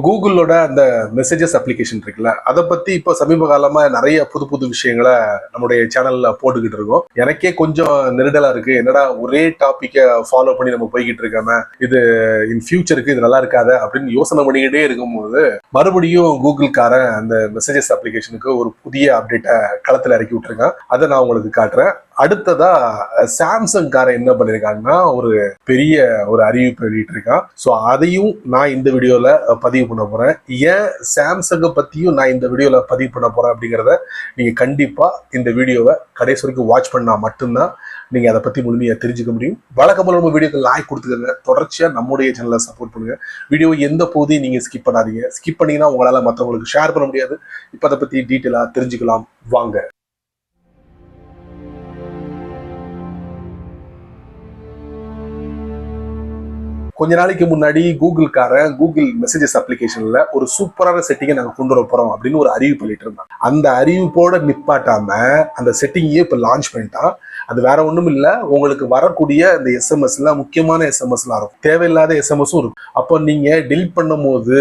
கூகுளோட அந்த messages application இருக்குல்ல, அதை பத்தி இப்போ சமீப காலமா நிறைய புது புது விஷயங்களை நம்முடைய சேனல்ல போட்டுக்கிட்டு இருக்கோம். எனக்கே கொஞ்சம் நெருடலா இருக்கு, என்னடா ஒரே டாபிக்கை ஃபாலோ பண்ணி நம்ம போய்கிட்டு இருக்கோமே, இது இன் ஃபியூச்சருக்கு இது நல்லா இருக்காது அப்படின்னு யோசனை பண்ணிக்கிட்டே இருக்கும்போது மறுபடியும் கூகுள்காரன் அந்த மெசேஜஸ் அப்ளிகேஷனுக்கு ஒரு புதிய அப்டேட்டை களத்துல இறக்கி விட்டுருக்கான். அதை நான் உங்களுக்கு காட்டுறேன். அடுத்ததா சாம்சங் காரை என்ன பண்ணிருக்காங்கன்னா ஒரு பெரிய ஒரு அறிவிப்பு வெளியிட்டு இருக்கான். ஸோ அதையும் நான் இந்த வீடியோல பதிவு பண்ண போறேன். ஏன் சாம்சங்கை பத்தியும் நான் இந்த வீடியோல பதிவு பண்ண போறேன் அப்படிங்கிறத நீங்க கண்டிப்பா இந்த வீடியோவை கடைசி வரைக்கும் வாட்ச் பண்ணா மட்டும்தான் நீங்க அதை பத்தி முழுமையா தெரிஞ்சுக்க முடியும். வழக்கம்போல நம்ம வீடியோக்கு லைக் கொடுத்துக்கங்க, தொடர்ச்சியா நம்முடைய சேனலை சப்போர்ட் பண்ணுங்க. வீடியோ எந்த போதையும் நீங்க ஸ்கிப் பண்ணாதீங்க. ஸ்கிப் பண்ணீங்கன்னா உங்களால மற்றவங்களுக்கு ஷேர் பண்ண முடியாது. இப்ப அதை பத்தி டீட்டெயிலா தெரிஞ்சுக்கலாம் வாங்க. கொஞ்ச நாளைக்கு முன்னாடி கூகுள்காரன் கூகுள் மெசேஜஸ் அப்ளிகேஷன்ல ஒரு சூப்பரான செட்டிங்கை நாங்க கொண்டு வர போறோம் அப்படின்னு ஒரு அறிவிப்பு பண்ணிட்டு இருந்தாங்க. அந்த அறிவிப்போட நிப்பாட்டாம அந்த செட்டிங்கையே இப்ப லான்ச் பண்ணிட்டான். அது வேற ஒண்ணும் இல்ல, உங்களுக்கு வரக்கூடிய இந்த எஸ்எம்எஸ்ல முக்கியமான எஸ்எம்எஸ்லாம் இருக்கும், தேவையில்லாத எஸ்எம்எஸும் இருக்கும். அப்போ நீங்க டெலிட் பண்ணும் போது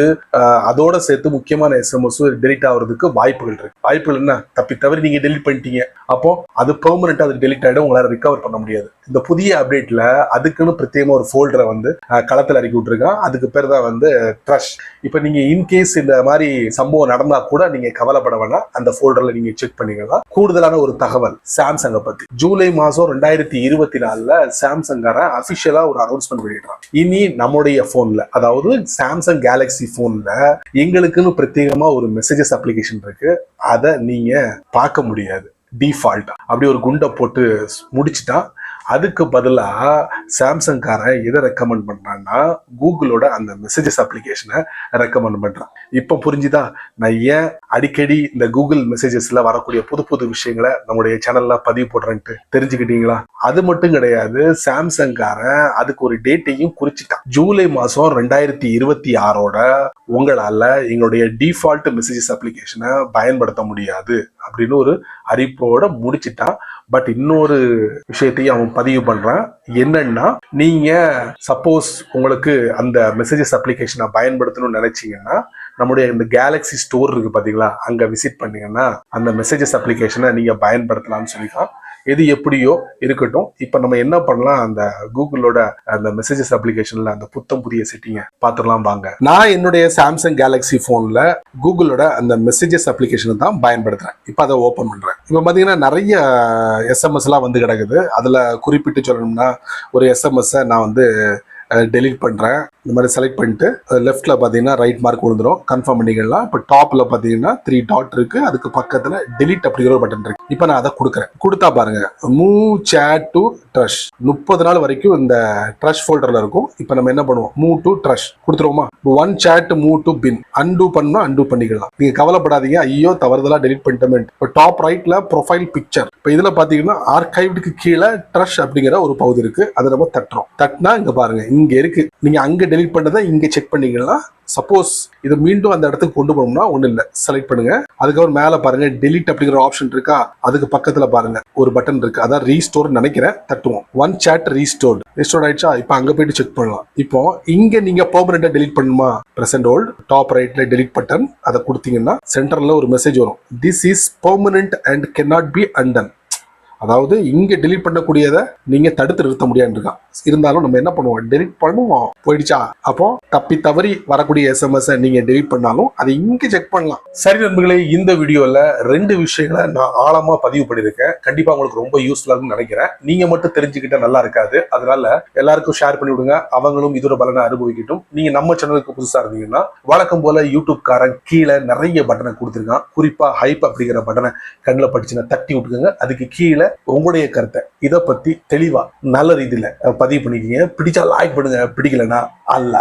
அதோட சேர்த்து முக்கியமான எஸ்எம்எஸும் டெலிட் ஆகுறதுக்கு வாய்ப்புகள் இருக்கு. வாய்ப்புகள் என்ன, தப்பி தவறி நீங்க டெலிட் பண்ணிட்டீங்க, அப்போ அது பெர்மனண்டா அது டெலிட் ஆயிடும், உங்களால ரிகவர் பண்ண முடியாது. இந்த புதிய அப்டேட்ல அதுக்குன்னு பிரத்யேகமா ஒரு ஃபோல்டரை வந்து களத்தில் இறக்கி விட்டுருக்கான். அதுக்கு பேர் தான் வந்து ட்ரஷ். இப்போ நீங்க இன்கேஸ் இந்த மாதிரி சம்பவம் நடந்தா கூட நீங்க கவலைப்பட வேணாம், அந்த ஃபோல்டர்ல நீங்க செக் பண்ணிக்கலாம். கூடுதலான ஒரு தகவல் சாம்சங்கை பத்தி, ஜூலை மாசம் 2024 சாம்சங்கார அபிஷியலா ஒரு அனௌன்ஸ்மெண்ட் வெளியிடுறான். இனி நம்முடைய போன்ல, அதாவது சாம்சங் கேலக்சி போன்ல எங்களுக்குன்னு பிரத்யேகமா ஒரு மெசேஜஸ் அப்ளிகேஷன் இருக்கு, அதை நீங்க பார்க்க முடியாது டிஃபால்ட்டா. அப்படி ஒரு குண்டை போட்டு முடிச்சுட்டா அதுக்கு பதிலாக சாம்சங்காரன் எதை ரெக்கமெண்ட் பண்றான்னா கூகுளோட அந்த மெசேஜஸ் அப்ளிகேஷனை ரெக்கமெண்ட் பண்றான். இப்போ புரிஞ்சுதா நான் ஏன் அடிக்கடி இந்த கூகுள் மெசேஜஸ்ல வரக்கூடிய புது புது விஷயங்களை நம்முடைய சேனல்ல பதிவு போடுறேன்ட்டு தெரிஞ்சுக்கிட்டீங்களா? அது மட்டும் கிடையாது, சாம்சங்காரன் அதுக்கு ஒரு டேட்டையும் குறிச்சிட்டான். ஜூலை மாசம் 2026 உங்களால எங்களுடைய டிஃபால்ட் மெசேஜஸ் அப்ளிகேஷனை பயன்படுத்த முடியாது அப்படின்னு ஒரு அறிவிப்போட முடிச்சிட்டான். பட் இன்னொரு விஷயத்தையும் அவன் பதிவு பண்றான். என்னன்னா, நீங்க சப்போஸ் உங்களுக்கு அந்த மெசேஜஸ் அப்ளிகேஷனை பயன்படுத்தணும்னு நினைச்சீங்கன்னா நம்முடைய இந்த கேலக்சி ஸ்டோர் இருக்கு பாத்தீங்களா, அங்க விசிட் பண்ணீங்கன்னா அந்த மெசேஜஸ் அப்ளிகேஷனை நீங்க பயன்படுத்தலாம்னு சொல்லிக்கலாம். எது எப்படியோ இருக்கட்டும், இப்ப நம்ம என்ன பண்ணலாம், அந்த கூகுளோட அந்த மெசேஜஸ் அப்ளிகேஷன்ல அந்த புத்தம் புதிய செட்டிங்கை பார்த்துடலாம் வாங்க. நான் என்னுடைய சாம்சங் கேலக்சி போன்ல கூகுளோட அந்த மெசேஜஸ் அப்ளிகேஷன் தான் பயன்படுத்துறேன். இப்ப அதை ஓபன் பண்றேன். இப்ப பாத்தீங்கன்னா நிறைய எஸ்எம்எஸ் எல்லாம் வந்து கிடக்குது. அதுல குறிப்பிட்டு சொல்லணும்னா ஒரு எஸ்எம்எஸ் நான் வந்து டெலிட் பண்றேன். இந்த மாதிரி செலக்ட் பண்ணிட்டு லெஃப்ட்ல பாத்தீங்கன்னா ரைட் மார்க் விழுந்துரும், கன்ஃபார்ம் பண்ணிக்கலாம். இப்போ டாப்ல பாத்தீங்கன்னா 3 டாட் இருக்கு, அதுக்கு பக்கத்துல டெலிட் அப்படிங்கிற ஒரு பட்டன் இருக்கு. இப்போ நான் அதை கொடுக்குறேன். கொடுத்தா பாருங்க, மூவ் சேட் டு ட்ரஷ் 30 நாள் வரைக்கும் இந்த ட்ரஷ் ஃபோல்டர்ல இருக்கும். இப்போ நம்ம என்ன பண்ணுவோம், மூவ் டு ட்ரஷ் கொடுத்துருவோமா. ஒன் சேட் மூவ் டு பின், அன்டூ பண்ணா அன்டூ பண்ணிக்கலாம். நீங்க கவலைப்படாதீங்க, ஐயோ தவறுதலா டெலிட் பண்ணிட்டோம். இப்போ டாப் ரைட்ல ப்ரொஃபைல் பிக்சர், இப்போ இதுல பாத்தீங்கன்னா ஆர்கைவ்டுக்கு கீழே ட்ரஷ் அப்படிங்கிற ஒரு பகுதி இருக்கு, அதை நம்ம தட்டுறோம். தட்டினா இங்க பாருங்க, இங்க இருக்கு. நீங்க அங்க டெலிட் பண்ணதை இங்க செக் பண்ணீங்கன்னா, சப்போஸ் இது மீண்டும் அந்த இடத்துக்கு கொண்டு போகணும்னா ஒண்ணு இல்ல, செலக்ட் பண்ணுங்க. அதுக்கப்புறம் மேல பாருங்க டெலிட் அப்படிங்கிற ஆப்ஷன் இருக்கா, அதுக்கு பக்கத்துல பாருங்க ஒரு பட்டன் இருக்கு, அதான் ரீஸ்டோர் நினைக்கிறேன். தட்டுவோம். ஒன் சாட் ரீஸ்டோர்ட் ஆயிடுச்சா. இப்போ அங்க போயிட்டு செக் பண்ணலாம். இப்போ இங்க நீங்க பெர்மனண்டா டெலிட் பண்ணுமா, பிரசன்ட் ஹோல்ட் டாப் ரைட்ல டெலிட் பட்டன், அதை கொடுத்தீங்கன்னா சென்டர்ல ஒரு மெசேஜ் வரும், this is permanent and cannot be Anton. அதாவது இங்க டெலிட் பண்ணக்கூடியதை நீங்க தடுத்து நிறுத்த முடியாது. இருந்தாலும் நம்ம என்ன பண்ணுவோம், டெலிட் பண்ணுவோம். போயிடுச்சா, அப்போ தப்பி தவறி வரக்கூடிய எஸ்எம்எஸ் நீங்க டெலிட் பண்ணாலும் அதை இங்க செக் பண்ணலாம். சரி நண்பர்களே, இந்த வீடியோல 2 விஷயங்களை நான் ஆழமா பதிவு பண்ணிருக்கேன். கண்டிப்பா உங்களுக்கு ரொம்ப யூஸ்ஃபுல்லா இருக்கும்னு நினைக்கிறேன். நீங்க மட்டும் தெரிஞ்சுக்கிட்ட நல்லா இருக்காது, அதனால எல்லாருக்கும் ஷேர் பண்ணி விடுங்க, அவங்களும் இதோட பலனை அனுபவிக்கட்டும். நீங்க நம்ம சேனலுக்கு புதுசா இருந்தீங்கன்னா வழக்கம் போல யூடியூப் காரன் கீழே நிறைய பட்டனை கொடுத்துருக்கான். குறிப்பா ஹைப் அப்படிங்கிற பட்டனை கண்ணில் படிச்சுன்னா தட்டி விட்டுக்குங்க. அதுக்கு கீழே உங்களுடைய கருத்தை இதை பத்தி தெளிவா நல்ல ரீதியில பதிவு பண்ணிக்கீங்க. பிடிச்சா லைக் பண்ணுங்க, பிடிக்கலன்னா அல்ல.